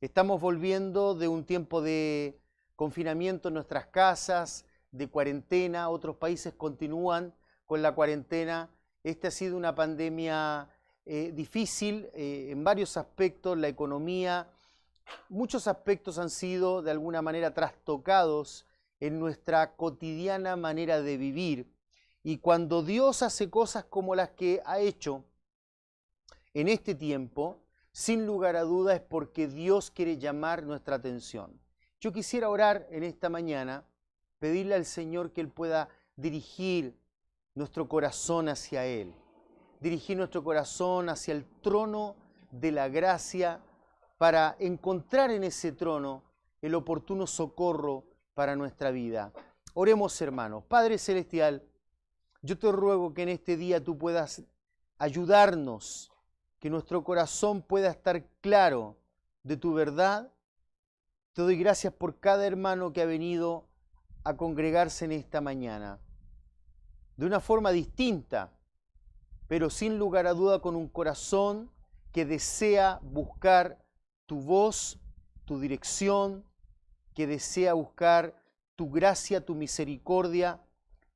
Estamos volviendo de un tiempo de confinamiento en nuestras casas, de cuarentena. Otros países continúan con la cuarentena. Esta ha sido una pandemia difícil en varios aspectos. La economía, muchos aspectos han sido de alguna manera trastocados en nuestra cotidiana manera de vivir. Y cuando Dios hace cosas como las que ha hecho en este tiempo, sin lugar a duda es porque Dios quiere llamar nuestra atención. Yo quisiera orar en esta mañana, pedirle al Señor que Él pueda dirigir nuestro corazón hacia Él, dirigir nuestro corazón hacia el trono de la gracia para encontrar en ese trono el oportuno socorro para nuestra vida. Oremos, hermanos. Padre Celestial, yo te ruego que en este día tú puedas ayudarnos, que nuestro corazón pueda estar claro de tu verdad. Te doy gracias por cada hermano que ha venido a congregarse en esta mañana, de una forma distinta, pero sin lugar a duda con un corazón que desea buscar tu voz, tu dirección, que desea buscar tu gracia, tu misericordia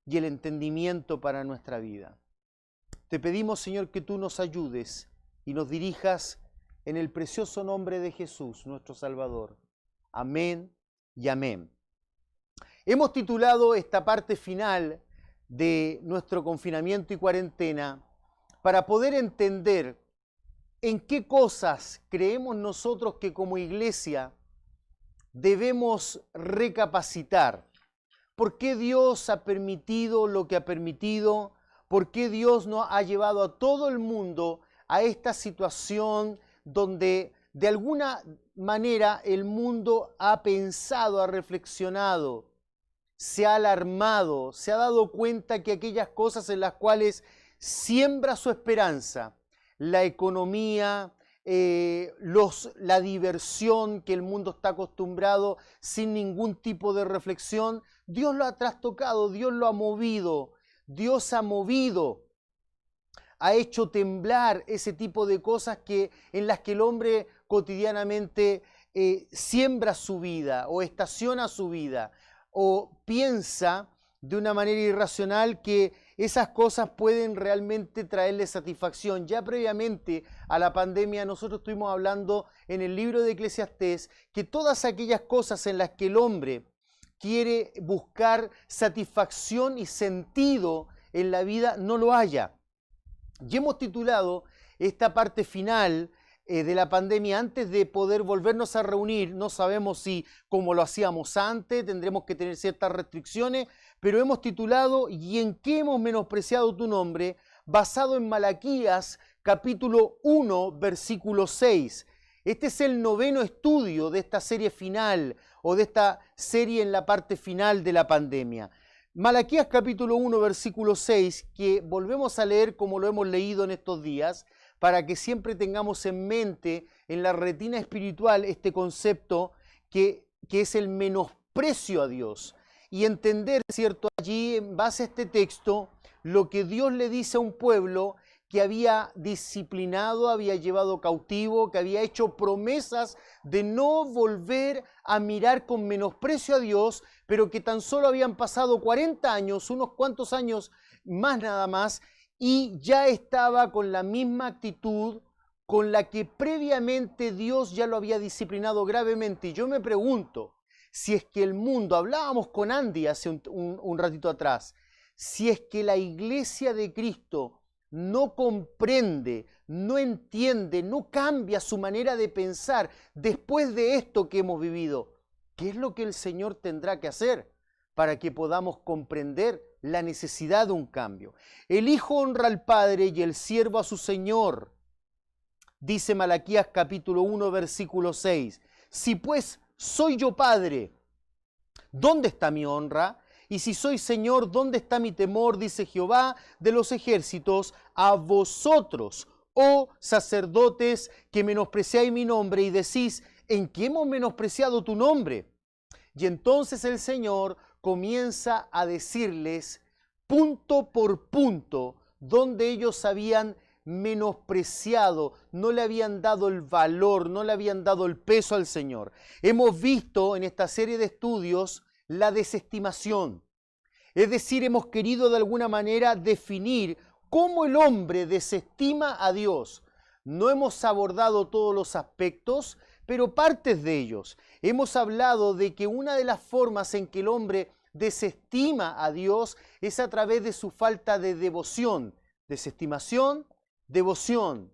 y el entendimiento para nuestra vida. Te pedimos, Señor, que tú nos ayudes y nos dirijas en el precioso nombre de Jesús, nuestro Salvador. Amén y amén. Hemos titulado esta parte final de nuestro confinamiento y cuarentena para poder entender en qué cosas creemos nosotros que como iglesia debemos recapacitar. ¿Por qué Dios ha permitido lo que ha permitido? ¿Por qué Dios nos ha llevado a todo el mundo a esta situación donde de alguna manera el mundo ha pensado, ha reflexionado, se ha alarmado, se ha dado cuenta que aquellas cosas en las cuales siembra su esperanza, la economía, la diversión que el mundo está acostumbrado sin ningún tipo de reflexión, Dios lo ha trastocado, Dios lo ha movido, Dios ha movido, ha hecho temblar ese tipo de cosas en las que el hombre cotidianamente siembra su vida o estaciona su vida o piensa de una manera irracional que esas cosas pueden realmente traerle satisfacción. Ya previamente a la pandemia nosotros estuvimos hablando en el libro de Eclesiastés que todas aquellas cosas en las que el hombre quiere buscar satisfacción y sentido en la vida no lo haya. Y hemos titulado esta parte final de la pandemia, antes de poder volvernos a reunir, no sabemos si como lo hacíamos antes, tendremos que tener ciertas restricciones, pero hemos titulado ¿y en qué hemos menospreciado tu nombre? Basado en Malaquías capítulo 1, versículo 6. Este es el 9º estudio de esta serie final o de esta serie en la parte final de la pandemia. Malaquías capítulo 1, versículo 6, que volvemos a leer como lo hemos leído en estos días, para que siempre tengamos en mente, en la retina espiritual, este concepto que es el menosprecio a Dios. Y entender, ¿cierto?, allí en base a este texto, lo que Dios le dice a un pueblo que había disciplinado, había llevado cautivo, que había hecho promesas de no volver a mirar con menosprecio a Dios, pero que tan solo habían pasado 40 años, unos cuantos años más nada más, y ya estaba con la misma actitud con la que previamente Dios ya lo había disciplinado gravemente. Y yo me pregunto, si es que el mundo, hablábamos con Andy hace un ratito atrás, si es que la iglesia de Cristo no comprende, no entiende, no cambia su manera de pensar después de esto que hemos vivido, ¿qué es lo que el Señor tendrá que hacer para que podamos comprender la necesidad de un cambio? El Hijo honra al Padre y el siervo a su Señor, dice Malaquías capítulo 1, versículo 6. Si pues soy yo Padre, ¿dónde está mi honra? Y si soy Señor, ¿dónde está mi temor? Dice Jehová de los ejércitos, a vosotros, oh sacerdotes, que menospreciáis mi nombre y decís, ¿en qué hemos menospreciado tu nombre? Y entonces el Señor comienza a decirles punto por punto donde ellos habían menospreciado, no le habían dado el valor, no le habían dado el peso al Señor. Hemos visto en esta serie de estudios la desestimación. Es decir, hemos querido de alguna manera definir cómo el hombre desestima a Dios. No hemos abordado todos los aspectos, pero partes de ellos. Hemos hablado de que una de las formas en que el hombre desestima a Dios es a través de su falta de devoción. Desestimación, devoción.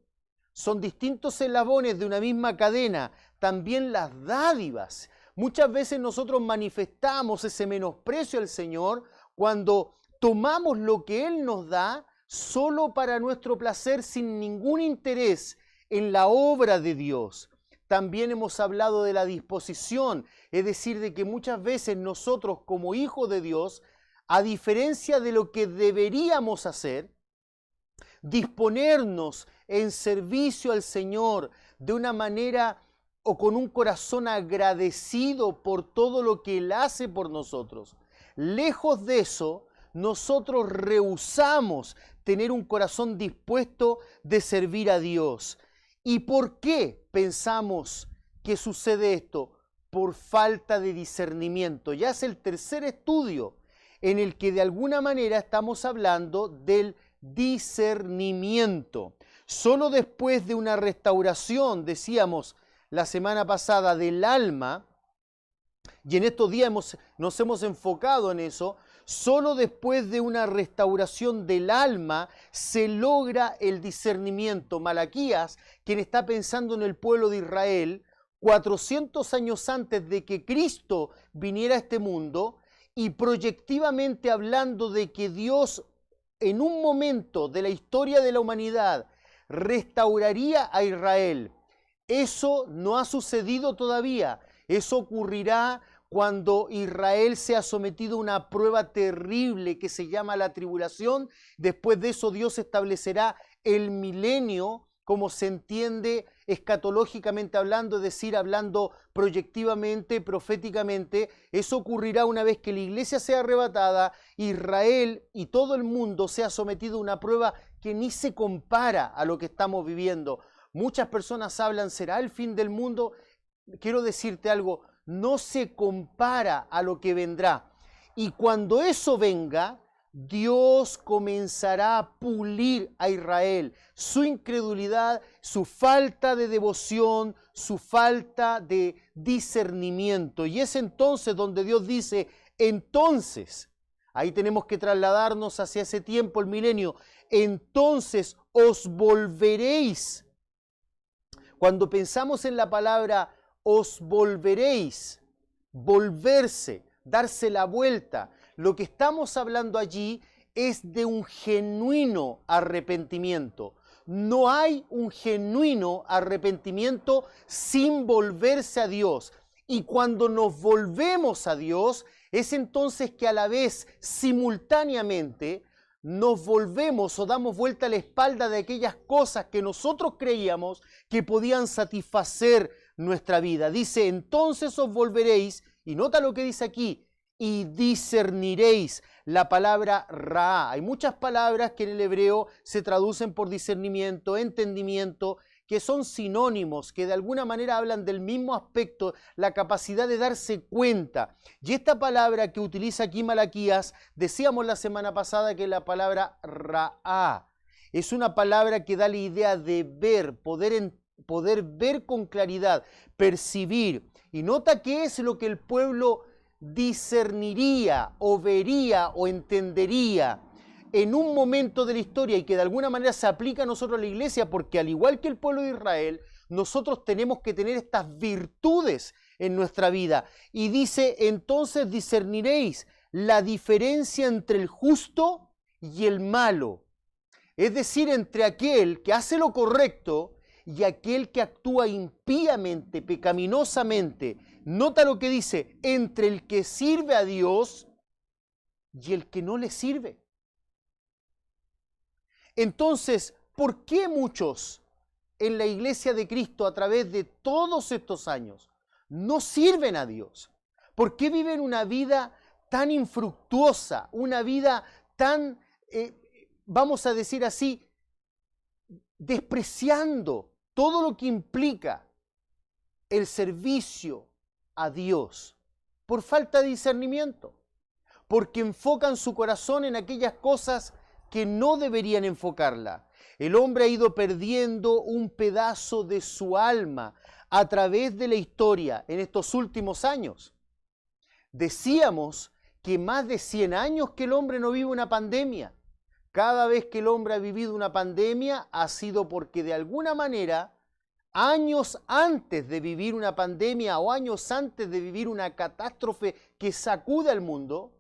Son distintos eslabones de una misma cadena. También las dádivas. Muchas veces nosotros manifestamos ese menosprecio al Señor cuando tomamos lo que Él nos da solo para nuestro placer, sin ningún interés en la obra de Dios. También hemos hablado de la disposición, es decir, de que muchas veces nosotros como hijos de Dios, a diferencia de lo que deberíamos hacer, disponernos en servicio al Señor de una manera o con un corazón agradecido por todo lo que Él hace por nosotros. Lejos de eso, nosotros rehusamos tener un corazón dispuesto de servir a Dios. ¿Y por qué pensamos que sucede esto? Por falta de discernimiento. Ya es el tercer estudio en el que de alguna manera estamos hablando del discernimiento. Solo después de una restauración, decíamos la semana pasada, del alma, y en estos días nos hemos enfocado en eso, solo después de una restauración del alma se logra el discernimiento. Malaquías, quien está pensando en el pueblo de Israel, 400 años antes de que Cristo viniera a este mundo, y proyectivamente hablando de que Dios en un momento de la historia de la humanidad restauraría a Israel. Eso no ha sucedido todavía. Eso ocurrirá cuando Israel sea sometido a una prueba terrible que se llama la tribulación. Después de eso Dios establecerá el milenio, como se entiende escatológicamente hablando, es decir, hablando proyectivamente, proféticamente. Eso ocurrirá una vez que la iglesia sea arrebatada, Israel y todo el mundo sea sometido a una prueba que ni se compara a lo que estamos viviendo. Muchas personas hablan, ¿será el fin del mundo? Quiero decirte algo, no se compara a lo que vendrá. Y cuando eso venga, Dios comenzará a pulir a Israel, su incredulidad, su falta de devoción, su falta de discernimiento. Y es entonces donde Dios dice, entonces, ahí tenemos que trasladarnos hacia ese tiempo, el milenio, entonces os volveréis. Cuando pensamos en la palabra os volveréis, volverse, darse la vuelta, lo que estamos hablando allí es de un genuino arrepentimiento. No hay un genuino arrepentimiento sin volverse a Dios. Y cuando nos volvemos a Dios, es entonces que a la vez, simultáneamente, nos volvemos o damos vuelta a la espalda de aquellas cosas que nosotros creíamos que podían satisfacer nuestra vida. Dice, entonces os volveréis, y nota lo que dice aquí, y discerniréis. La palabra ra. Hay muchas palabras que en el hebreo se traducen por discernimiento, entendimiento, que son sinónimos, que de alguna manera hablan del mismo aspecto, la capacidad de darse cuenta. Y esta palabra que utiliza aquí Malaquías, decíamos la semana pasada que es la palabra raá. Es una palabra que da la idea de ver, poder ver con claridad, percibir. Y nota qué es lo que el pueblo discerniría o vería o entendería en un momento de la historia y que de alguna manera se aplica a nosotros a la iglesia, porque al igual que el pueblo de Israel, nosotros tenemos que tener estas virtudes en nuestra vida. Y dice, entonces discerniréis la diferencia entre el justo y el malo. Es decir, entre aquel que hace lo correcto y aquel que actúa impíamente, pecaminosamente. Nota lo que dice, entre el que sirve a Dios y el que no le sirve. Entonces, ¿por qué muchos en la iglesia de Cristo a través de todos estos años no sirven a Dios? ¿Por qué viven una vida tan infructuosa, una vida tan, vamos a decir así, despreciando todo lo que implica el servicio a Dios por falta de discernimiento, porque enfocan su corazón en aquellas cosas que no deberían enfocarla. El hombre ha ido perdiendo un pedazo de su alma a través de la historia en estos últimos años. Decíamos que más de 100 años que el hombre no vive una pandemia. Cada vez que el hombre ha vivido una pandemia ha sido porque de alguna manera, años antes de vivir una pandemia o años antes de vivir una catástrofe que sacude al mundo,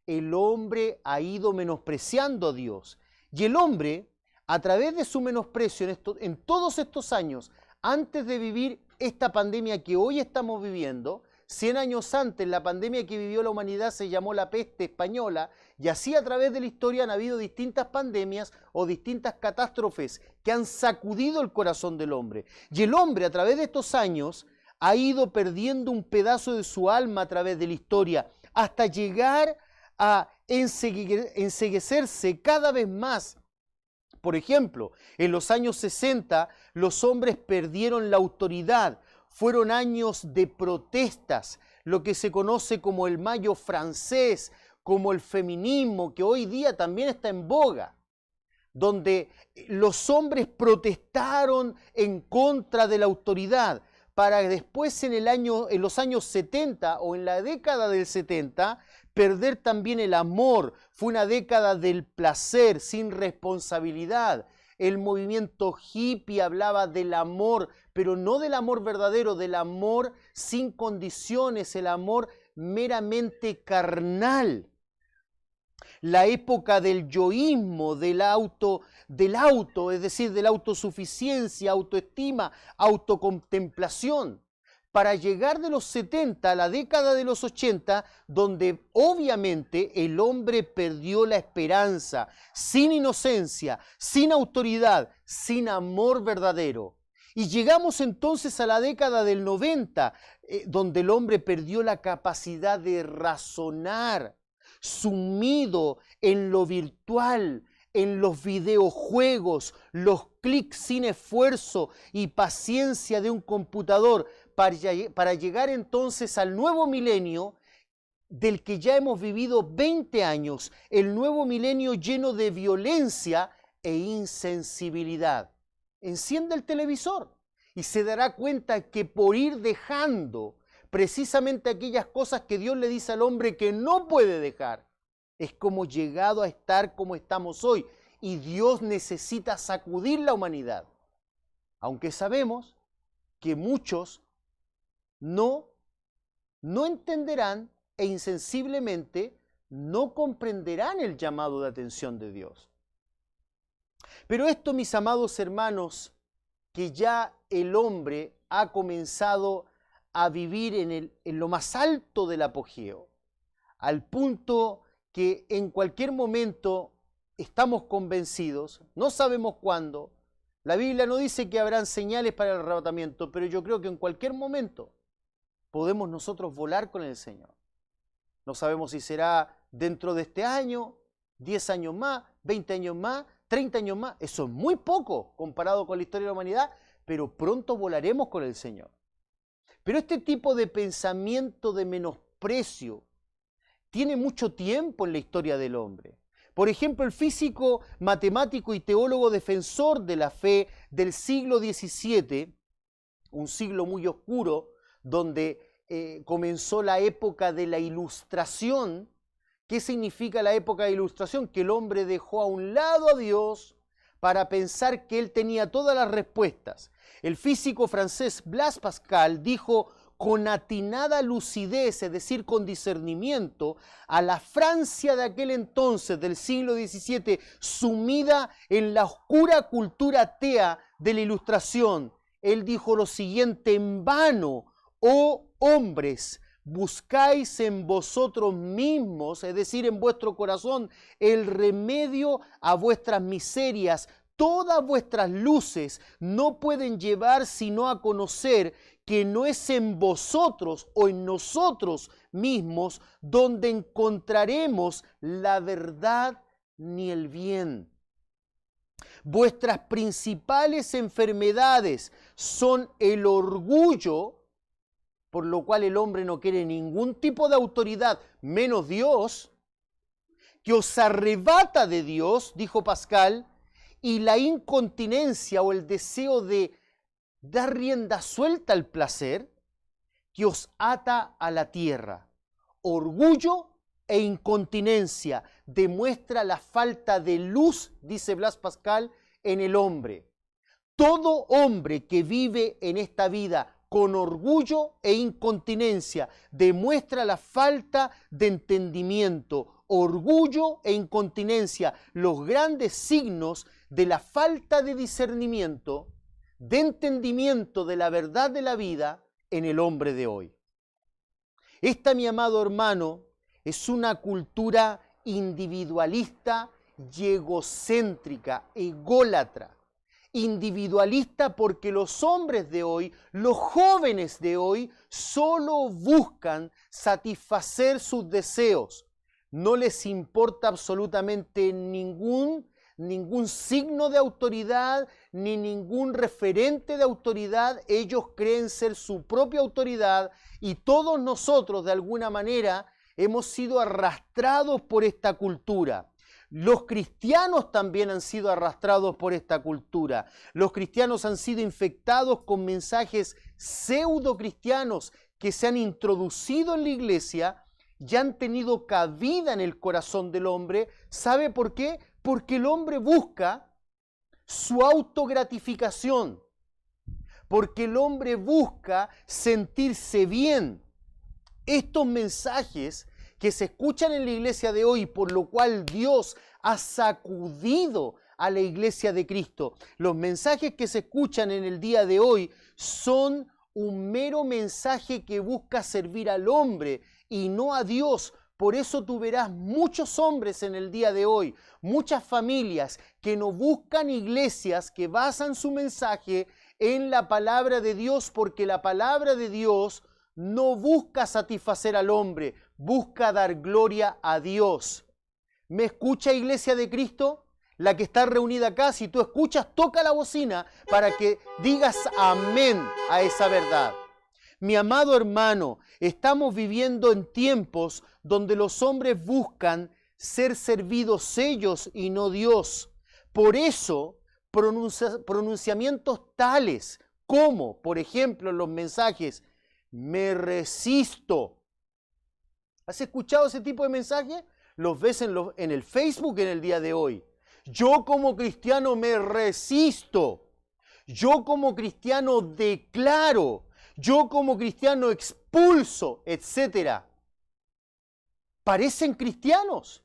el hombre ha ido menospreciando a Dios. Y el hombre, a través de su menosprecio en todos estos años, antes de vivir esta pandemia que hoy estamos viviendo, 100 años antes, la pandemia que vivió la humanidad se llamó la peste española, y así a través de la historia han habido distintas pandemias o distintas catástrofes que han sacudido el corazón del hombre. Y el hombre a través de estos años ha ido perdiendo un pedazo de su alma a través de la historia, hasta llegar a enceguecerse cada vez más. Por ejemplo, en los años 60 los hombres perdieron la autoridad. Fueron años de protestas, lo que se conoce como el Mayo francés, como el feminismo, que hoy día también está en boga, donde los hombres protestaron en contra de la autoridad, para después en los años 70 o en la década del 70, perder también el amor. Fue una década del placer, sin responsabilidad. El movimiento hippie hablaba del amor, pero no del amor verdadero, del amor sin condiciones, el amor meramente carnal. La época del yoísmo, del auto, es decir, de la autosuficiencia, autoestima, autocontemplación, para llegar de los 70 a la década de los 80, donde obviamente el hombre perdió la esperanza, sin inocencia, sin autoridad, sin amor verdadero. Y llegamos entonces a la década del 90, donde el hombre perdió la capacidad de razonar, sumido en lo virtual, en los videojuegos, los clics sin esfuerzo y paciencia de un computador, para llegar entonces al nuevo milenio del que ya hemos vivido 20 años, el nuevo milenio lleno de violencia e insensibilidad. Enciende el televisor y se dará cuenta que por ir dejando precisamente aquellas cosas que Dios le dice al hombre que no puede dejar, es como llegado a estar como estamos hoy, y Dios necesita sacudir la humanidad. Aunque sabemos que muchos no entenderán e insensiblemente no comprenderán el llamado de atención de Dios. Pero esto, mis amados hermanos, que ya el hombre ha comenzado a vivir en lo más alto del apogeo, al punto que en cualquier momento estamos convencidos, no sabemos cuándo. La Biblia no dice que habrán señales para el arrebatamiento, pero yo creo que en cualquier momento podemos nosotros volar con el Señor. No sabemos si será dentro de este año, 10 años más, 20 años más, 30 años más. Eso es muy poco comparado con la historia de la humanidad, pero pronto volaremos con el Señor. Pero este tipo de pensamiento de menosprecio tiene mucho tiempo en la historia del hombre. Por ejemplo, el físico, matemático y teólogo defensor de la fe del siglo XVII, un siglo muy oscuro, donde comenzó la época de la Ilustración. ¿Qué significa la época de Ilustración? Que el hombre dejó a un lado a Dios para pensar que él tenía todas las respuestas. El físico francés Blaise Pascal dijo con atinada lucidez, es decir, con discernimiento, a la Francia de aquel entonces, del siglo XVII, sumida en la oscura cultura atea de la Ilustración. Él dijo lo siguiente: en vano, oh hombres, buscáis en vosotros mismos, es decir, en vuestro corazón, el remedio a vuestras miserias. Todas vuestras luces no pueden llevar sino a conocer que no es en vosotros o en nosotros mismos donde encontraremos la verdad ni el bien. Vuestras principales enfermedades son el orgullo, por lo cual el hombre no quiere ningún tipo de autoridad, menos Dios, que os arrebata de Dios, dijo Pascal, y la incontinencia o el deseo de dar rienda suelta al placer, que os ata a la tierra. Orgullo e incontinencia demuestra la falta de luz, dice Blaise Pascal, en el hombre. Todo hombre que vive en esta vida con orgullo e incontinencia demuestra la falta de entendimiento. Orgullo e incontinencia, los grandes signos de la falta de discernimiento, de entendimiento de la verdad de la vida en el hombre de hoy. Esta, mi amado hermano, es una cultura individualista y egocéntrica, ególatra. Individualista porque los hombres de hoy, los jóvenes de hoy, solo buscan satisfacer sus deseos. No les importa absolutamente ningún signo de autoridad, ni ningún referente de autoridad. Ellos creen ser su propia autoridad y todos nosotros de alguna manera hemos sido arrastrados por esta cultura. Los cristianos también han sido arrastrados por esta cultura. Los cristianos han sido infectados con mensajes pseudo cristianos que se han introducido en la iglesia y han tenido cabida en el corazón del hombre. ¿Sabe por qué? Porque el hombre busca su autogratificación, porque el hombre busca sentirse bien. Estos mensajes que se escuchan en la iglesia de hoy, por lo cual Dios ha sacudido a la iglesia de Cristo, los mensajes que se escuchan en el día de hoy son un mero mensaje que busca servir al hombre y no a Dios. Por eso tú verás muchos hombres en el día de hoy, muchas familias que no buscan iglesias que basan su mensaje en la palabra de Dios, porque la palabra de Dios no busca satisfacer al hombre, busca dar gloria a Dios. ¿Me escucha, iglesia de Cristo? La que está reunida acá, si tú escuchas, toca la bocina para que digas amén a esa verdad. Mi amado hermano, estamos viviendo en tiempos donde los hombres buscan ser servidos ellos y no Dios. Por eso, pronunciamientos tales como, por ejemplo, los mensajes, me resisto. ¿Has escuchado ese tipo de mensajes? Los ves en el Facebook en el día de hoy. Yo como cristiano me resisto. Yo como cristiano declaro. Yo como cristiano expulso, etc. Parecen cristianos.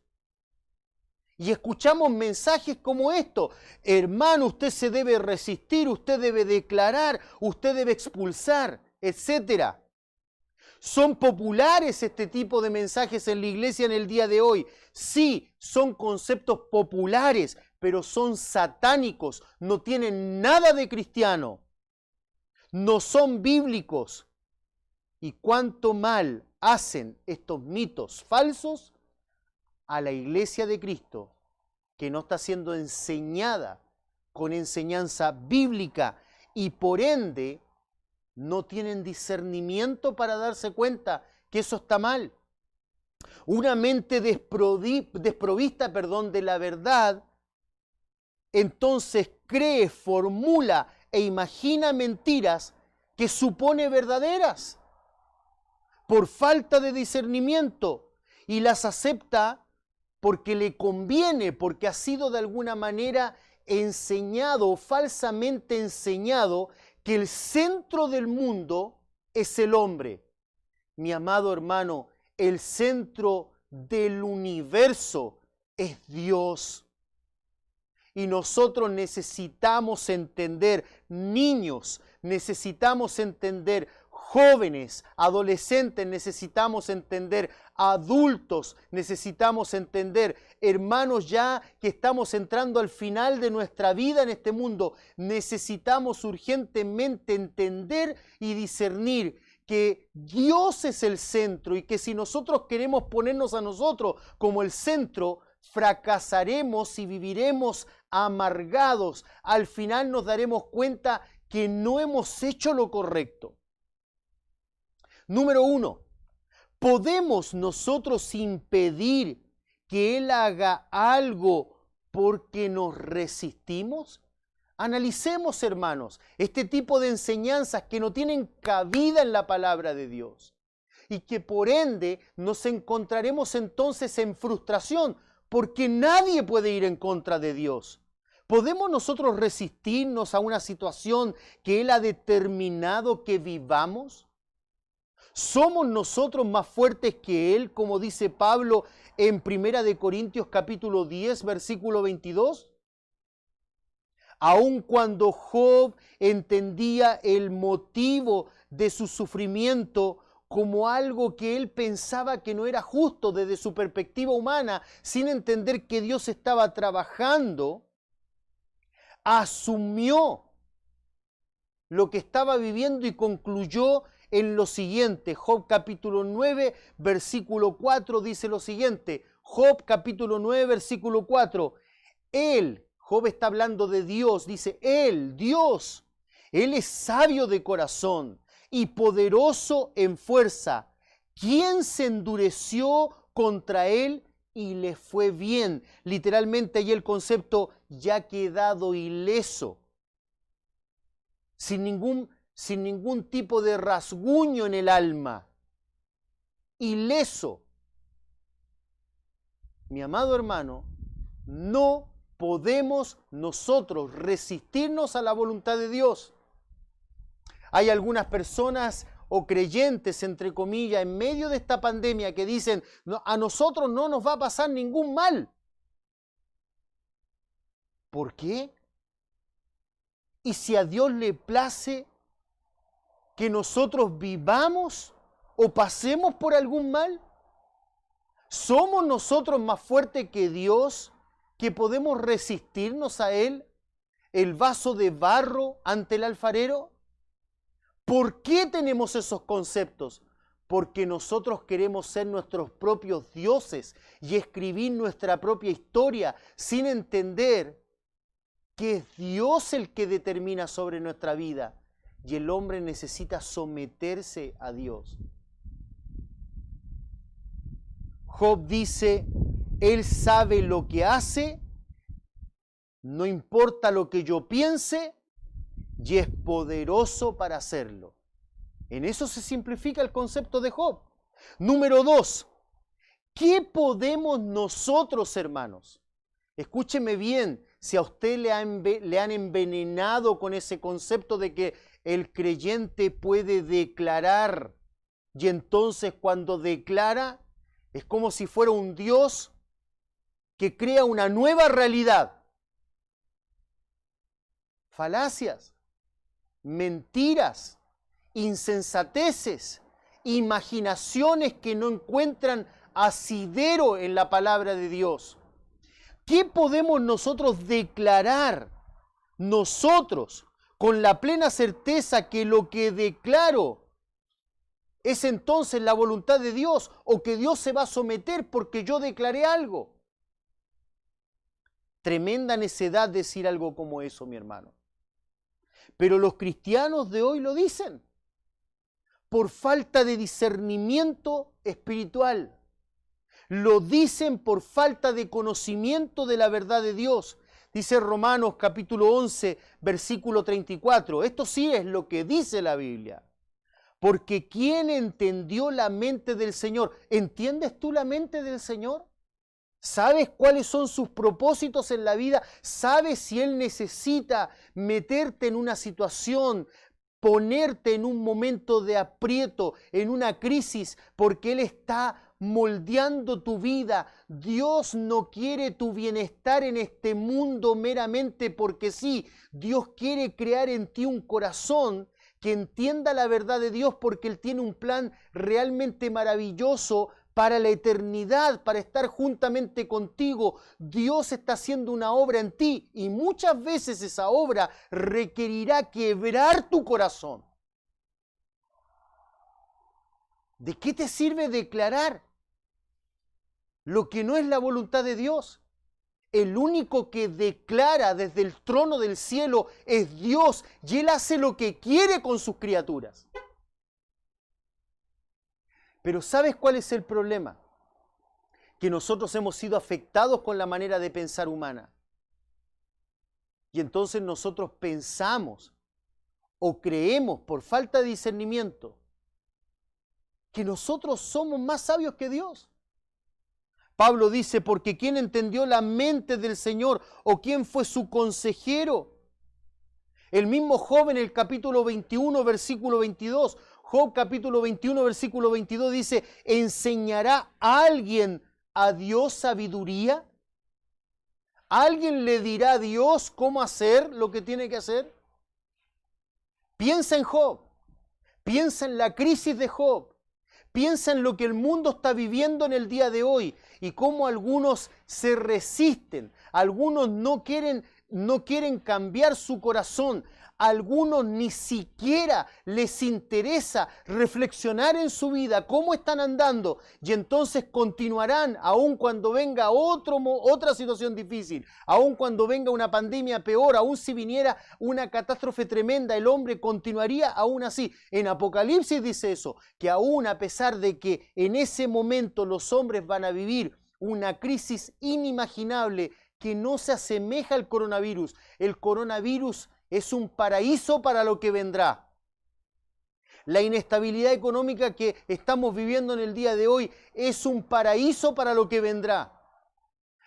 Y escuchamos mensajes como esto. Hermano, usted se debe resistir, usted debe declarar, usted debe expulsar, etc. ¿Son populares este tipo de mensajes en la iglesia en el día de hoy? Sí, son conceptos populares, pero son satánicos, no tienen nada de cristiano, no son bíblicos. ¿Y cuánto mal hacen estos mitos falsos a la iglesia de Cristo, que no está siendo enseñada con enseñanza bíblica y por ende no tienen discernimiento para darse cuenta que eso está mal? Una mente desprovista de la verdad, entonces cree, formula e imagina mentiras que supone verdaderas por falta de discernimiento y las acepta porque le conviene, porque ha sido de alguna manera enseñado, falsamente enseñado, que el centro del mundo es el hombre. Mi amado hermano, el centro del universo es Dios. Y nosotros necesitamos entender, niños, necesitamos entender, jóvenes, adolescentes, necesitamos entender, adultos, necesitamos entender, hermanos ya que estamos entrando al final de nuestra vida en este mundo, necesitamos urgentemente entender y discernir que Dios es el centro y que si nosotros queremos ponernos a nosotros como el centro, fracasaremos y viviremos amargados. Al final nos daremos cuenta que no hemos hecho lo correcto. Número 1, ¿podemos nosotros impedir que Él haga algo porque nos resistimos? Analicemos, hermanos, este tipo de enseñanzas que no tienen cabida en la palabra de Dios y que por ende nos encontraremos entonces en frustración porque nadie puede ir en contra de Dios. ¿Podemos nosotros resistirnos a una situación que Él ha determinado que vivamos? ¿Somos nosotros más fuertes que Él, como dice Pablo en 1 Corintios capítulo 10, versículo 22? Aun cuando Job entendía el motivo de su sufrimiento como algo que él pensaba que no era justo desde su perspectiva humana, sin entender que Dios estaba trabajando, asumió lo que estaba viviendo y concluyó en lo siguiente. Job capítulo 9, versículo 4 dice lo siguiente. Job capítulo 9, versículo 4. Job está hablando de Dios, dice, Dios, Él es sabio de corazón y poderoso en fuerza. ¿Quién se endureció contra Él y le fue bien? Literalmente ahí el concepto ya ha quedado ileso, sin ningún tipo de rasguño en el alma, ileso. Mi amado hermano, no podemos nosotros resistirnos a la voluntad de Dios. Hay algunas personas o creyentes, entre comillas, en medio de esta pandemia que dicen, no, a nosotros no nos va a pasar ningún mal. ¿Por qué? ¿Y si a Dios le place que nosotros vivamos o pasemos por algún mal? ¿Somos nosotros más fuertes que Dios, que podemos resistirnos a Él, el vaso de barro ante el alfarero? ¿Por qué tenemos esos conceptos? Porque nosotros queremos ser nuestros propios dioses y escribir nuestra propia historia sin entender que es Dios el que determina sobre nuestra vida y el hombre necesita someterse a Dios. Job dice, Él sabe lo que hace, no importa lo que yo piense, y es poderoso para hacerlo. En eso se simplifica el concepto de Job. Número 2, ¿qué podemos nosotros, hermanos? Escúcheme bien, si a usted le han envenenado con ese concepto de que el creyente puede declarar, y entonces cuando declara, es como si fuera un Dios que crea una nueva realidad. Falacias, mentiras, insensateces, imaginaciones que no encuentran asidero en la palabra de Dios. ¿Qué podemos nosotros declarar? Nosotros, con la plena certeza que lo que declaro es entonces la voluntad de Dios o que Dios se va a someter porque yo declaré algo. Tremenda necedad decir algo como eso, mi hermano. Pero los cristianos de hoy lo dicen por falta de discernimiento espiritual. Lo dicen por falta de conocimiento de la verdad de Dios. Dice Romanos capítulo 11, versículo 34. Esto sí es lo que dice la Biblia. Porque ¿quién entendió la mente del Señor? ¿Entiendes tú la mente del Señor? ¿Sabes cuáles son sus propósitos en la vida? ¿Sabes si Él necesita meterte en una situación, ponerte en un momento de aprieto, en una crisis, porque Él está moldeando tu vida? Dios no quiere tu bienestar en este mundo meramente porque sí. Dios quiere crear en ti un corazón que entienda la verdad de Dios porque Él tiene un plan realmente maravilloso para la eternidad, para estar juntamente contigo. Dios está haciendo una obra en ti y muchas veces esa obra requerirá quebrar tu corazón. ¿De qué te sirve declarar? lo que no es la voluntad de Dios. El único que declara desde el trono del cielo es Dios, y Él hace lo que quiere con sus criaturas. Pero ¿sabes cuál es el problema? Que nosotros hemos sido afectados con la manera de pensar humana. Y entonces nosotros pensamos o creemos por falta de discernimiento que nosotros somos más sabios que Dios. Pablo dice, porque ¿quién entendió la mente del Señor o quién fue su consejero? El mismo Job en el capítulo 21, versículo 22, Job capítulo 21, versículo 22 dice, ¿enseñará a alguien a Dios sabiduría? ¿Alguien le dirá a Dios cómo hacer lo que tiene que hacer? Piensa en Job, piensa en la crisis de Job, piensa en lo que el mundo está viviendo en el día de hoy y cómo algunos se resisten, algunos no quieren cambiar su corazón, algunos ni siquiera les interesa reflexionar en su vida cómo están andando y entonces continuarán aun cuando venga otra situación difícil, aun cuando venga una pandemia peor, aun si viniera una catástrofe tremenda, el hombre continuaría aún así. En Apocalipsis dice eso, que aún a pesar de que en ese momento los hombres van a vivir una crisis inimaginable que no se asemeja al coronavirus, el coronavirus es un paraíso para lo que vendrá. La inestabilidad económica que estamos viviendo en el día de hoy es un paraíso para lo que vendrá.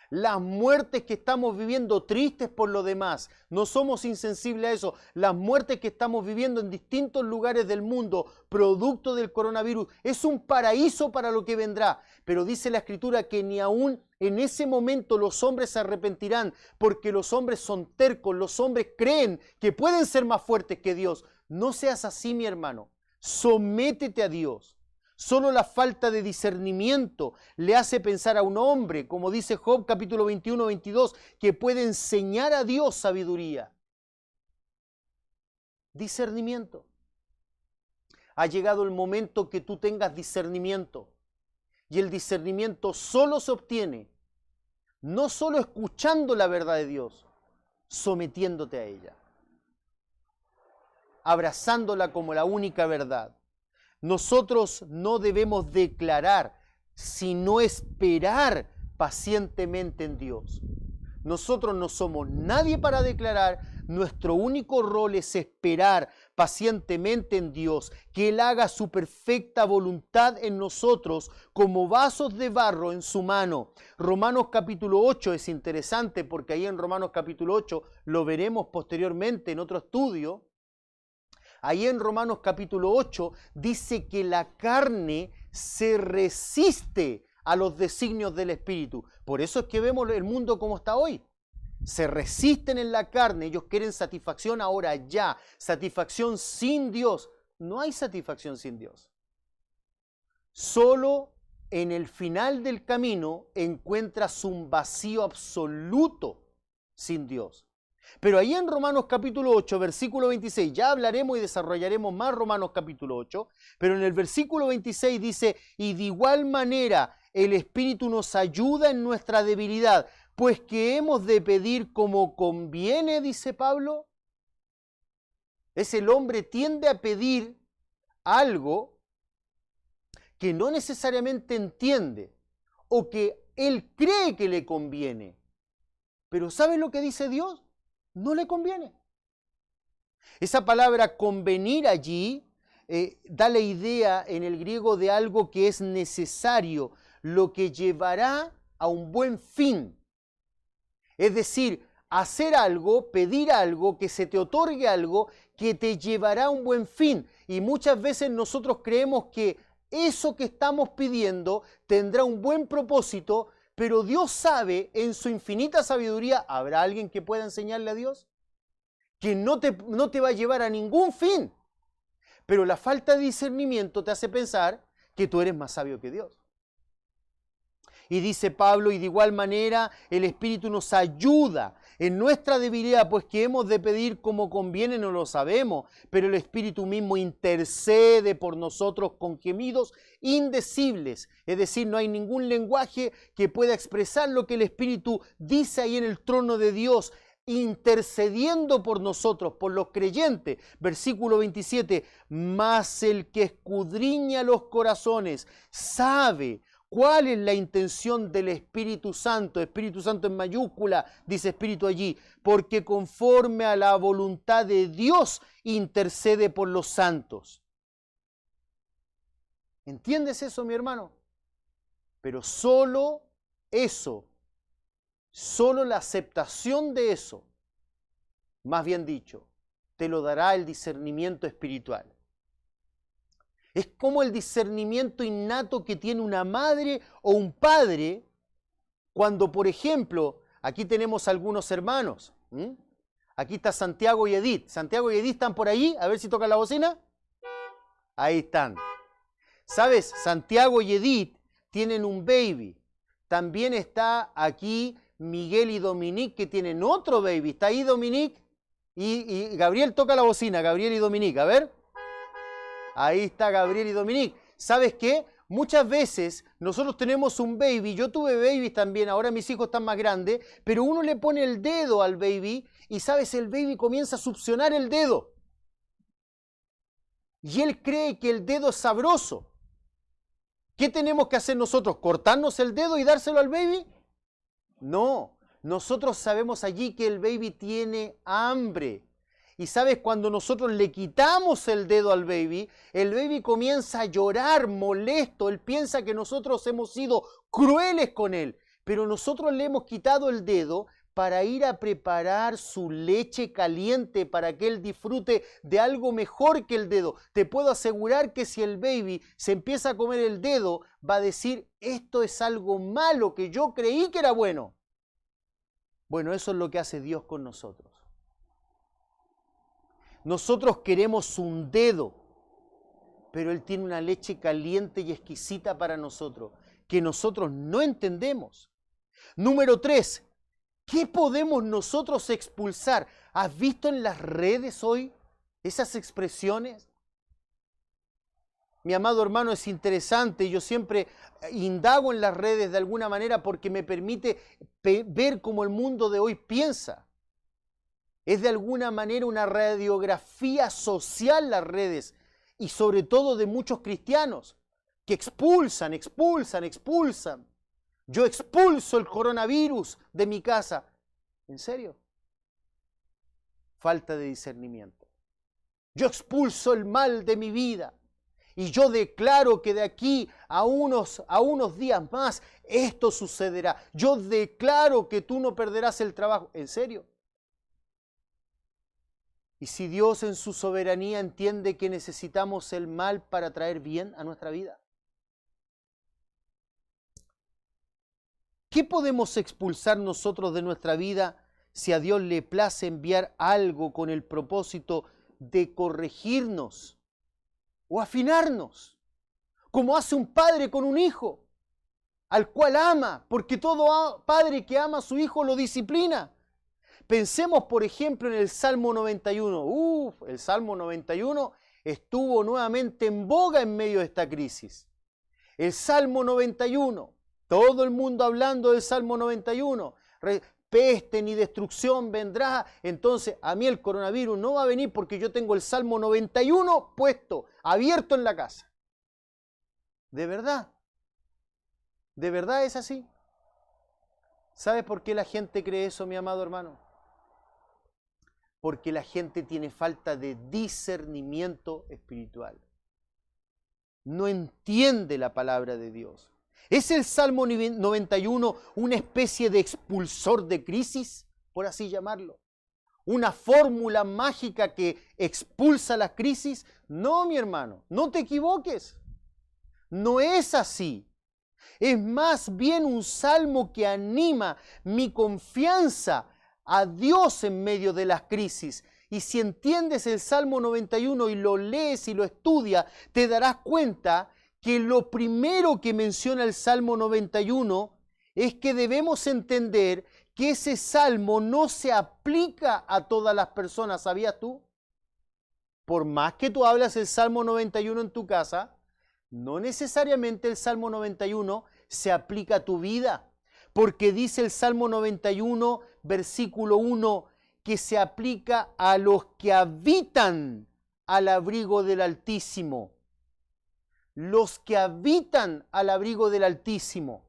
Las muertes que estamos viviendo tristes por lo demás, no somos insensibles a eso. Las muertes que estamos viviendo en distintos lugares del mundo, producto del coronavirus, es un paraíso para lo que vendrá. Pero dice la Escritura que ni aún en ese momento los hombres se arrepentirán, porque los hombres son tercos, los hombres creen que pueden ser más fuertes que Dios. No seas así, mi hermano. Sométete a Dios. Solo la falta de discernimiento le hace pensar a un hombre, como dice Job capítulo 21, 22, que puede enseñar a Dios sabiduría. Discernimiento. Ha llegado el momento que tú tengas discernimiento. Y el discernimiento solo se obtiene, no solo escuchando la verdad de Dios, sometiéndote a ella, abrazándola como la única verdad. Nosotros no debemos declarar, sino esperar pacientemente en Dios. Nosotros no somos nadie para declarar, nuestro único rol es esperar pacientemente en Dios, que Él haga su perfecta voluntad en nosotros como vasos de barro en su mano. Romanos capítulo 8 es interesante porque ahí en Romanos capítulo 8 lo veremos posteriormente en otro estudio. Ahí en Romanos capítulo 8 dice que la carne se resiste a los designios del Espíritu. Por eso es que vemos el mundo como está hoy. Se resisten en la carne, ellos quieren satisfacción ahora ya, satisfacción sin Dios. No hay satisfacción sin Dios. Solo en el final del camino encuentras un vacío absoluto sin Dios. Pero ahí en Romanos capítulo 8, versículo 26, ya hablaremos y desarrollaremos más Romanos capítulo 8, pero en el versículo 26 dice, y de igual manera el Espíritu nos ayuda en nuestra debilidad, pues que hemos de pedir como conviene, dice Pablo. El hombre tiende a pedir algo que no necesariamente entiende o que él cree que le conviene. Pero ¿sabe lo que dice Dios? No le conviene. Esa palabra convenir allí da la idea en el griego de algo que es necesario, lo que llevará a un buen fin. Es decir, hacer algo, pedir algo, que se te otorgue algo que te llevará a un buen fin. Y muchas veces nosotros creemos que eso que estamos pidiendo tendrá un buen propósito, pero Dios sabe, en su infinita sabiduría, ¿habrá alguien que pueda enseñarle a Dios? Que no te va a llevar a ningún fin. Pero la falta de discernimiento te hace pensar que tú eres más sabio que Dios. Y dice Pablo, y de igual manera el Espíritu nos ayuda En nuestra debilidad, pues que hemos de pedir como conviene, no lo sabemos, pero el Espíritu mismo intercede por nosotros con gemidos indecibles. Es decir, no hay ningún lenguaje que pueda expresar lo que el Espíritu dice ahí en el trono de Dios, intercediendo por nosotros, por los creyentes. Versículo 27, mas el que escudriña los corazones sabe cuál es la intención del Espíritu Santo en mayúscula, dice Espíritu allí, porque conforme a la voluntad de Dios intercede por los santos. ¿Entiendes eso, mi hermano? Pero solo eso, solo la aceptación de eso, más bien dicho, te lo dará el discernimiento espiritual. Es como el discernimiento innato que tiene una madre o un padre cuando, por ejemplo, aquí tenemos algunos hermanos. Aquí está Santiago y Edith. Santiago y Edith están por ahí, a ver si tocan la bocina. Ahí están. ¿Sabes? Santiago y Edith tienen un baby. También está aquí Miguel y Dominique, que tienen otro baby. ¿Está ahí Dominique? Y Gabriel toca la bocina, Gabriel y Dominique. A ver. Ahí está Gabriel y Dominique. ¿Sabes qué? Muchas veces nosotros tenemos un baby, yo tuve babies también, ahora mis hijos están más grandes, pero uno le pone el dedo al baby y, ¿sabes? El baby comienza a succionar el dedo. Y él cree que el dedo es sabroso. ¿Qué tenemos que hacer nosotros? ¿Cortarnos el dedo y dárselo al baby? No, nosotros sabemos allí que el baby tiene hambre. Y sabes, cuando nosotros le quitamos el dedo al baby comienza a llorar molesto. Él piensa que nosotros hemos sido crueles con él. Pero nosotros le hemos quitado el dedo para ir a preparar su leche caliente para que él disfrute de algo mejor que el dedo. Te puedo asegurar que si el baby se empieza a comer el dedo, va a decir, esto es algo malo que yo creí que era bueno. Bueno, eso es lo que hace Dios con nosotros. Nosotros queremos un dedo, pero Él tiene una leche caliente y exquisita para nosotros, que nosotros no entendemos. Número 3, ¿qué podemos nosotros expulsar? ¿Has visto en las redes hoy esas expresiones? Mi amado hermano, es interesante, yo siempre indago en las redes de alguna manera porque me permite ver cómo el mundo de hoy piensa. Es de alguna manera una radiografía social las redes y sobre todo de muchos cristianos que expulsan. Yo expulso el coronavirus de mi casa. ¿En serio? Falta de discernimiento. Yo expulso el mal de mi vida y yo declaro que de aquí a unos días más esto sucederá. Yo declaro que tú no perderás el trabajo. ¿En serio? Y si Dios en su soberanía entiende que necesitamos el mal para traer bien a nuestra vida, ¿qué podemos expulsar nosotros de nuestra vida si a Dios le place enviar algo con el propósito de corregirnos o afinarnos? Como hace un padre con un hijo, al cual ama, porque todo padre que ama a su hijo lo disciplina. Pensemos, por ejemplo, en el Salmo 91. El Salmo 91 estuvo nuevamente en boga en medio de esta crisis. El Salmo 91, todo el mundo hablando del Salmo 91. Peste ni destrucción vendrá. Entonces, a mí el coronavirus no va a venir porque yo tengo el Salmo 91 puesto, abierto en la casa. ¿De verdad? ¿De verdad es así? ¿Sabes por qué la gente cree eso, mi amado hermano? Porque la gente tiene falta de discernimiento espiritual. No entiende la palabra de Dios. ¿Es el Salmo 91 una especie de expulsor de crisis, por así llamarlo? ¿Una fórmula mágica que expulsa las crisis? No, mi hermano, no te equivoques. No es así. Es más bien un salmo que anima mi confianza a Dios en medio de las crisis. Y si entiendes el Salmo 91 y lo lees y lo estudias, te darás cuenta que lo primero que menciona el Salmo 91 es que debemos entender que ese salmo no se aplica a todas las personas, ¿sabías tú? Por más que tú hablas el Salmo 91 en tu casa, no necesariamente el Salmo 91 se aplica a tu vida, porque dice el Salmo 91, versículo 1, que se aplica a los que habitan al abrigo del Altísimo. Los que habitan al abrigo del Altísimo.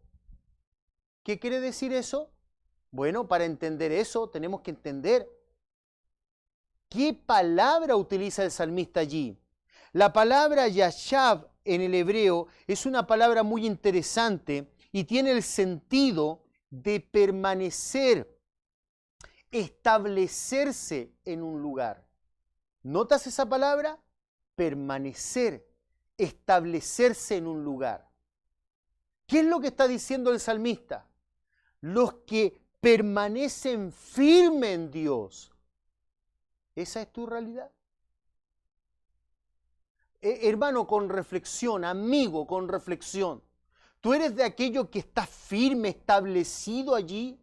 ¿Qué quiere decir eso? Bueno, para entender eso tenemos que entender qué palabra utiliza el salmista allí. La palabra yashav en el hebreo es una palabra muy interesante y tiene el sentido de permanecer, establecerse en un lugar. ¿Notas esa palabra? Permanecer, establecerse en un lugar. ¿Qué es lo que está diciendo el salmista? Los que permanecen firmes en Dios. ¿Esa es tu realidad? Hermano, con reflexión, amigo, con reflexión. ¿Tú eres de aquello que está firme, establecido allí?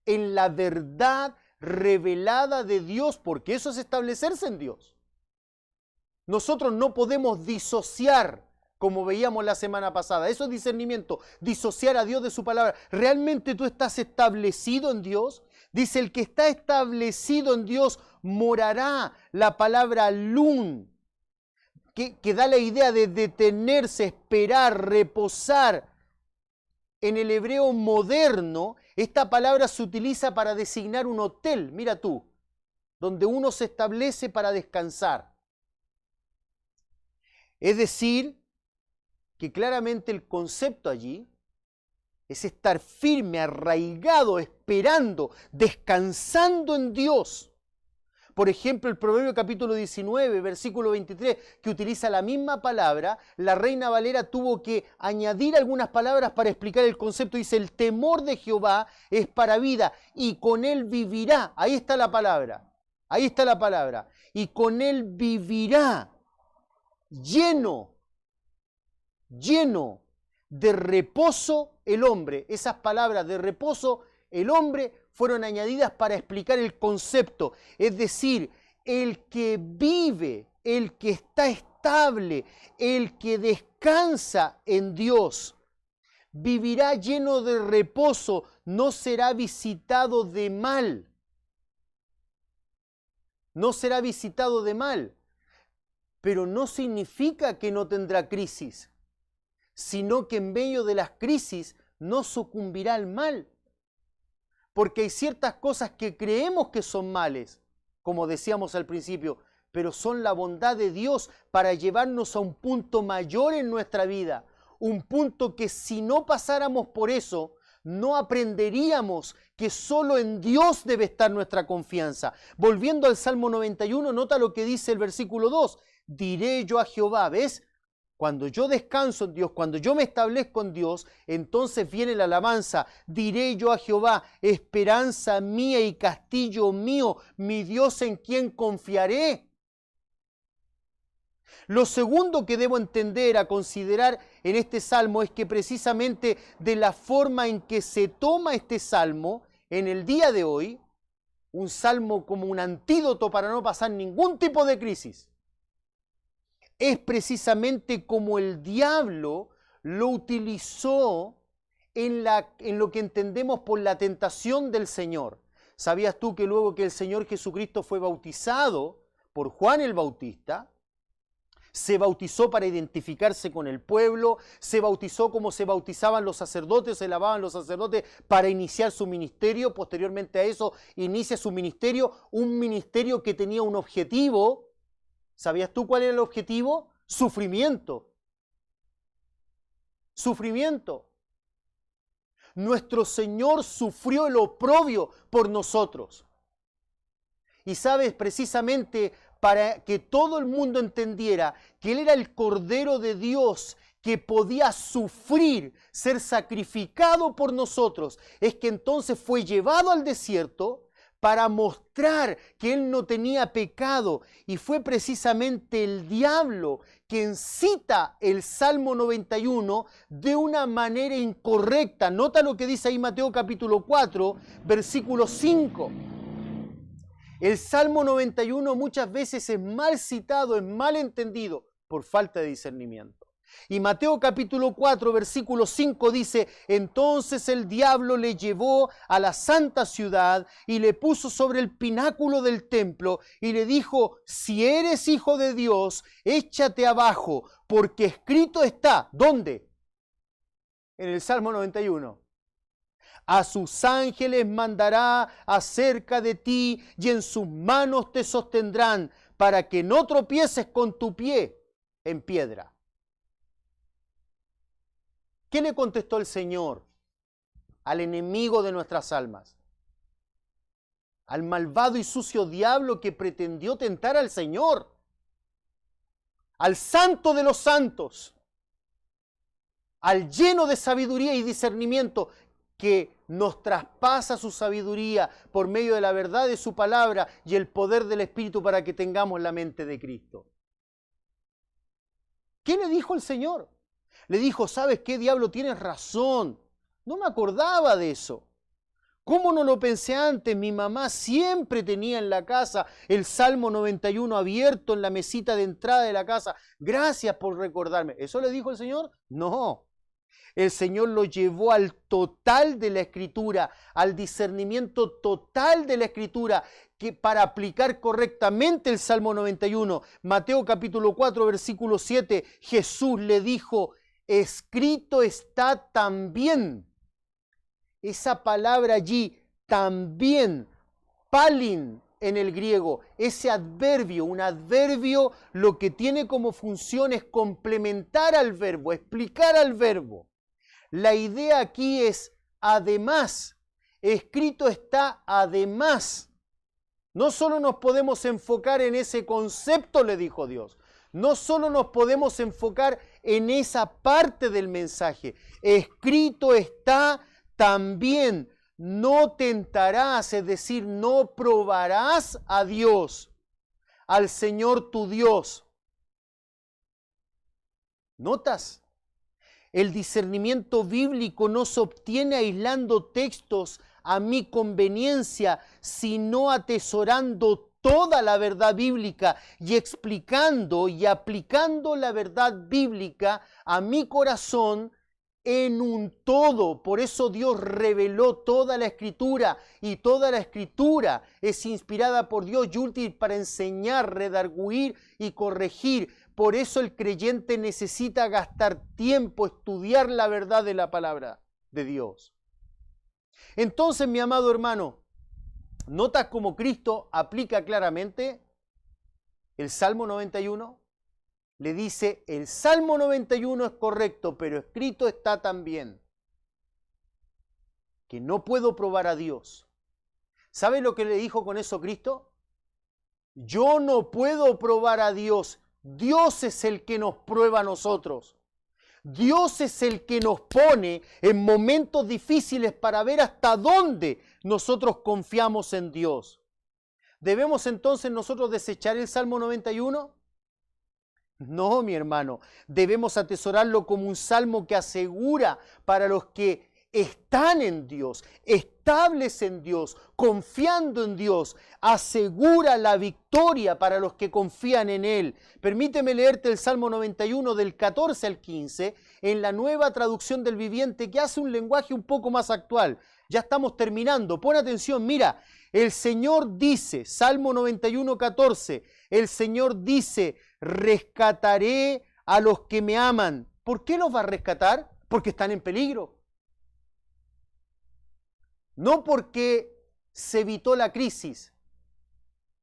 En la verdad revelada de Dios, porque eso es establecerse en Dios. Nosotros no podemos disociar, como veíamos la semana pasada. Eso es discernimiento, disociar a Dios de su palabra. ¿Realmente tú estás establecido en Dios? Dice, el que está establecido en Dios morará. La palabra lun, que da la idea de detenerse, esperar, reposar. En el hebreo moderno, esta palabra se utiliza para designar un hotel, mira tú, donde uno se establece para descansar. Es decir, que claramente el concepto allí es estar firme, arraigado, esperando, descansando en Dios. Por ejemplo, el Proverbio capítulo 19, versículo 23, que utiliza la misma palabra, la Reina Valera tuvo que añadir algunas palabras para explicar el concepto. Dice, el temor de Jehová es para vida y con él vivirá. Ahí está la palabra, ahí está la palabra. Y con él vivirá lleno de reposo el hombre. Esas palabras de reposo, el hombre, fueron añadidas para explicar el concepto. Es decir, el que vive, el que está estable, el que descansa en Dios, vivirá lleno de reposo, no será visitado de mal. No será visitado de mal. Pero no significa que no tendrá crisis, sino que en medio de las crisis no sucumbirá al mal. Porque hay ciertas cosas que creemos que son males, como decíamos al principio, pero son la bondad de Dios para llevarnos a un punto mayor en nuestra vida. Un punto que si no pasáramos por eso, no aprenderíamos que solo en Dios debe estar nuestra confianza. Volviendo al Salmo 91, nota lo que dice el versículo 2. Diré yo a Jehová, ¿ves? Cuando yo descanso en Dios, cuando yo me establezco en Dios, entonces viene la alabanza. Diré yo a Jehová, esperanza mía y castillo mío, mi Dios en quien confiaré. Lo segundo que debo entender, a considerar en este salmo, es que precisamente de la forma en que se toma este salmo en el día de hoy, un salmo como un antídoto para no pasar ningún tipo de crisis, es precisamente como el diablo lo utilizó en lo que entendemos por la tentación del Señor. ¿Sabías tú que luego que el Señor Jesucristo fue bautizado por Juan el Bautista, se bautizó para identificarse con el pueblo, se bautizó como se bautizaban los sacerdotes, se lavaban los sacerdotes para iniciar su ministerio, posteriormente a eso inicia su ministerio, un ministerio que tenía un objetivo? ¿Sabías tú cuál era el objetivo? Sufrimiento. Sufrimiento. Nuestro Señor sufrió el oprobio por nosotros. Y sabes, precisamente para que todo el mundo entendiera que Él era el Cordero de Dios que podía sufrir, ser sacrificado por nosotros, es que entonces fue llevado al desierto para mostrar que él no tenía pecado. Y fue precisamente el diablo quien cita el Salmo 91 de una manera incorrecta. Nota lo que dice ahí Mateo capítulo 4, versículo 5. El Salmo 91 muchas veces es mal citado, es mal entendido por falta de discernimiento. Y Mateo capítulo 4, versículo 5 dice: entonces el diablo le llevó a la santa ciudad y le puso sobre el pináculo del templo y le dijo: si eres hijo de Dios, échate abajo, porque escrito está. ¿Dónde? En el Salmo 91. A sus ángeles mandará acerca de ti y en sus manos te sostendrán para que no tropieces con tu pie en piedra. ¿Qué le contestó el Señor al enemigo de nuestras almas? Al malvado y sucio diablo que pretendió tentar al Señor, al santo de los santos, al lleno de sabiduría y discernimiento, que nos traspasa su sabiduría por medio de la verdad de su palabra y el poder del Espíritu para que tengamos la mente de Cristo. ¿Qué le dijo el Señor? Le dijo: ¿sabes qué, diablo? Tienes razón. No me acordaba de eso. ¿Cómo no lo pensé antes? Mi mamá siempre tenía en la casa el Salmo 91 abierto en la mesita de entrada de la casa. Gracias por recordarme. ¿Eso le dijo el Señor? No. El Señor lo llevó al total de la Escritura, al discernimiento total de la Escritura, que para aplicar correctamente el Salmo 91. Mateo capítulo 4, versículo 7, Jesús le dijo: escrito está también. Esa palabra allí, también, palin en el griego, ese adverbio, un adverbio lo que tiene como función es complementar al verbo, explicar al verbo. La idea aquí es además, escrito está además. No solo nos podemos enfocar en ese concepto, le dijo Dios. No solo nos podemos enfocar en esa parte del mensaje. Escrito está también: no tentarás, es decir, no probarás a Dios, al Señor tu Dios. ¿Notas? El discernimiento bíblico no se obtiene aislando textos a mi conveniencia, sino atesorando toda la verdad bíblica y explicando y aplicando la verdad bíblica a mi corazón en un todo. Por eso Dios reveló toda la Escritura, y toda la Escritura es inspirada por Dios y útil para enseñar, redarguir y corregir. Por eso el creyente necesita gastar tiempo, estudiar la verdad de la palabra de Dios. Entonces, mi amado hermano, ¿notas cómo Cristo aplica claramente el Salmo 91? Le dice: el Salmo 91 es correcto, pero escrito está también que no puedo probar a Dios. ¿Sabe lo que le dijo con eso Cristo? Yo no puedo probar a Dios. Dios es el que nos prueba a nosotros. Dios es el que nos pone en momentos difíciles para ver hasta dónde nosotros confiamos en Dios. ¿Debemos entonces nosotros desechar el Salmo 91? No, mi hermano, debemos atesorarlo como un salmo que asegura para los que están en Dios, estables en Dios, confiando en Dios, asegura la victoria para los que confían en Él. Permíteme leerte el Salmo 91 del 14 al 15 en la Nueva Traducción del Viviente, que hace un lenguaje un poco más actual. Ya estamos terminando, pon atención, mira, el Señor dice, Salmo 91, 14, el Señor dice: rescataré a los que me aman. ¿Por qué los va a rescatar? Porque están en peligro. No porque se evitó la crisis.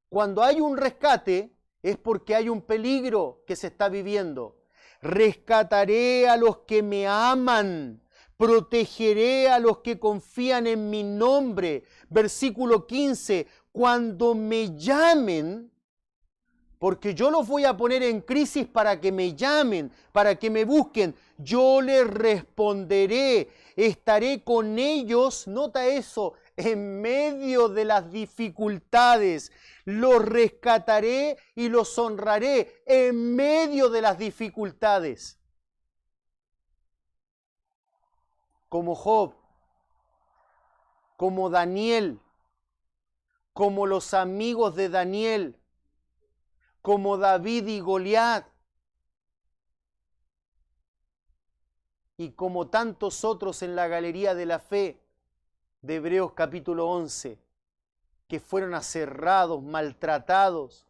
Cuando hay un rescate es porque hay un peligro que se está viviendo. Rescataré a los que me aman. Protegeré a los que confían en mi nombre. Versículo 15. Cuando me llamen, porque yo los voy a poner en crisis para que me llamen, para que me busquen, yo les responderé. Estaré con ellos, nota eso, en medio de las dificultades. Los rescataré y los honraré en medio de las dificultades. Como Job, como Daniel, como los amigos de Daniel, como David y Goliat, y como tantos otros en la galería de la fe de Hebreos capítulo 11, que fueron aserrados, maltratados,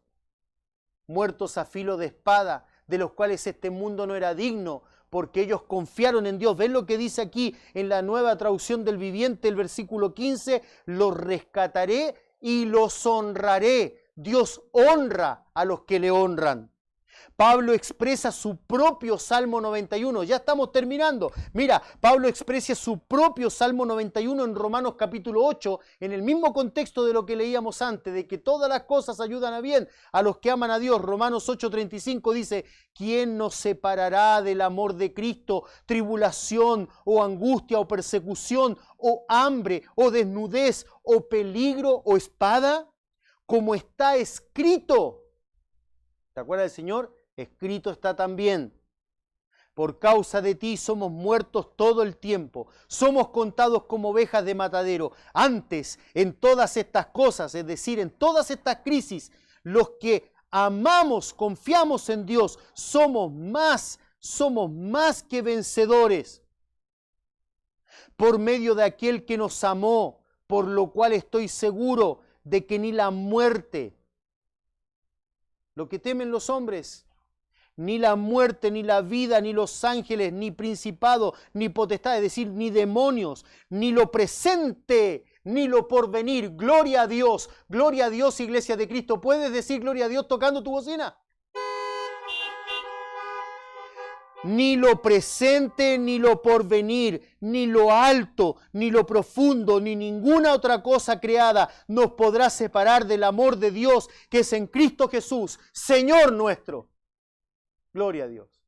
muertos a filo de espada, de los cuales este mundo no era digno, porque ellos confiaron en Dios. ¿Ven lo que dice aquí en la Nueva Traducción del Viviente, el versículo 15? Los rescataré y los honraré. Dios honra a los que le honran. Pablo expresa su propio Salmo 91. Ya estamos terminando. Mira, Pablo expresa su propio Salmo 91 en Romanos capítulo 8, en el mismo contexto de lo que leíamos antes, de que todas las cosas ayudan a bien a los que aman a Dios. Romanos 8:35 dice: ¿quién nos separará del amor de Cristo? Tribulación o angustia o persecución o hambre o desnudez o peligro o espada, como está escrito. ¿Te acuerdas del Señor? Escrito está también: por causa de ti somos muertos todo el tiempo, somos contados como ovejas de matadero. Antes, en todas estas cosas, es decir, en todas estas crisis, los que amamos, confiamos en Dios, somos más que vencedores por medio de aquel que nos amó, por lo cual estoy seguro de que ni la muerte, lo que temen los hombres, ni la muerte, ni la vida, ni los ángeles, ni principado, ni potestad, es decir, ni demonios, ni lo presente, ni lo porvenir. Gloria a Dios, Iglesia de Cristo. ¿Puedes decir gloria a Dios tocando tu bocina? Ni lo presente, ni lo porvenir, ni lo alto, ni lo profundo, ni ninguna otra cosa creada nos podrá separar del amor de Dios que es en Cristo Jesús, Señor nuestro. Gloria a Dios.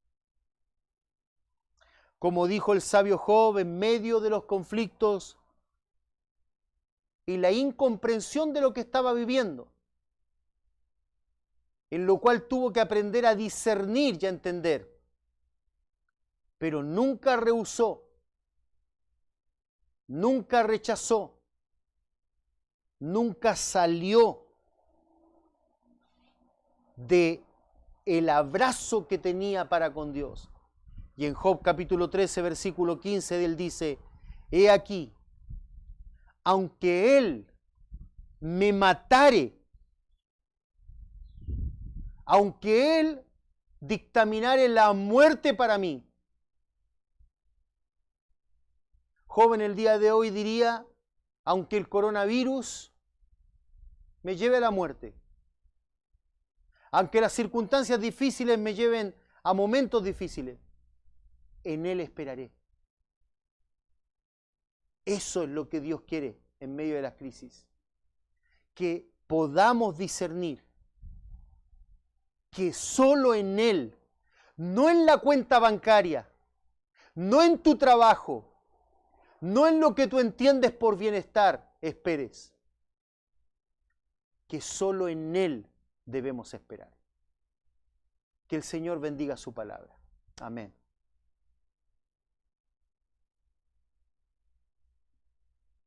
Como dijo el sabio Job, en medio de los conflictos y la incomprensión de lo que estaba viviendo, en lo cual tuvo que aprender a discernir y a entender, pero nunca rehusó, nunca rechazó, nunca salió de el abrazo que tenía para con Dios. Y en Job capítulo 13, versículo 15, él dice: he aquí, aunque él me matare, aunque él dictaminare la muerte para mí. Joven el día de hoy diría: aunque el coronavirus me lleve a la muerte, aunque las circunstancias difíciles me lleven a momentos difíciles, en Él esperaré. Eso es lo que Dios quiere en medio de las crisis. Que podamos discernir que solo en Él, no en la cuenta bancaria, no en tu trabajo, no en lo que tú entiendes por bienestar, esperes. Que solo en Él debemos esperar. Que el Señor bendiga su palabra. Amén.